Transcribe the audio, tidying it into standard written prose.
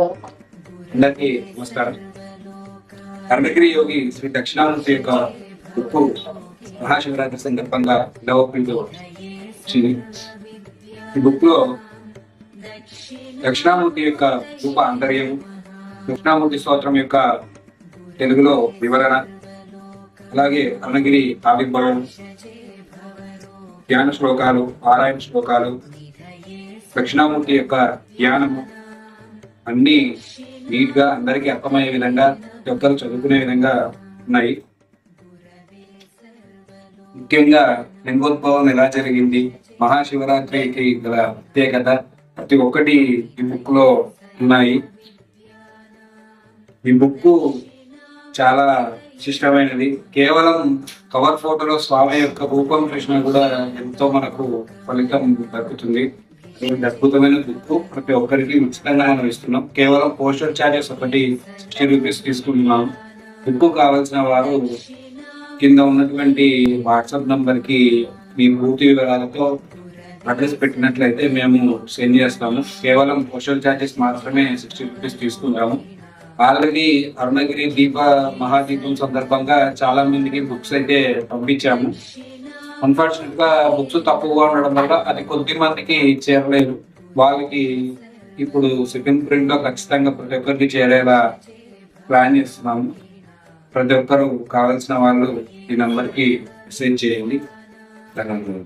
అందరికీ నమస్కారం. అరుణగిరి యోగి శ్రీ దక్షిణామూర్తి యొక్క ఉప్పు మహాశివరాత్రి సందర్భంగా డెవలప్మెంట్ వచ్చింది. ఈ బుక్ లో దక్షిణామూర్తి యొక్క రూప ఆంతర్యం, దక్షిణామూర్తి స్తోత్రం యొక్క తెలుగులో వివరణ, అలాగే అరుణగిరి ఆవిర్భావం, ధ్యాన శ్లోకాలు, పారాయణ శ్లోకాలు, దక్షిణామూర్తి యొక్క ధ్యానము అన్ని నీట్ గా అందరికీ అర్థమయ్యే విధంగా ఒక్కరు చదువుకునే విధంగా ఉన్నాయి. ముఖ్యంగా లింగోద్భవం ఎలా జరిగింది, మహాశివరాత్రికి గల ప్రత్యేకత, ప్రతి ఒక్కటి ఈ బుక్ లో ఉన్నాయి. ఈ బుక్ చాలా విశిష్టమైనది. కేవలం కవర్ ఫోటోలో స్వామి యొక్క రూపం చూసినా కూడా ఎంతో మనకు ఫలితం దక్కుతుంది. అద్భుతమైన బుక్ ప్రతి ఒక్కరికి ఉచితంగా మనం ఇస్తున్నాం. కేవలం పోస్టల్ ఛార్జెస్ ఒకటి 60 రూపీస్ తీసుకుంటున్నాం. బుక్ కావాల్సిన వారు కింద ఉన్నటువంటి వాట్సాప్ నంబర్ కి మీ పూర్తి వివరాలతో అడ్రస్ పెట్టినట్లయితే మేము సెండ్ చేస్తాము. కేవలం పోస్టల్ ఛార్జెస్ మాత్రమే 60 రూపీస్ తీసుకుంటాము. ఆల్రెడీ అరుణగిరి మహాదీపం సందర్భంగా చాలా మందికి బుక్స్ అయితే పంపించాము. అన్ఫార్చునేట్ గా బుక్స్ తక్కువగా ఉండడం వల్ల అది కొద్ది మందికి చేరలేదు. వాళ్ళకి ఇప్పుడు సెకండ్ ప్రింట్ లో ఖచ్చితంగా ప్రతి ఒక్కరికి చేరేలా ప్లాన్ చేస్తున్నాము. ప్రతి ఒక్కరు కావాల్సిన వాళ్ళు ఈ నంబర్ కి మెసేజ్ చేయండి. ధన్యవాదాలు.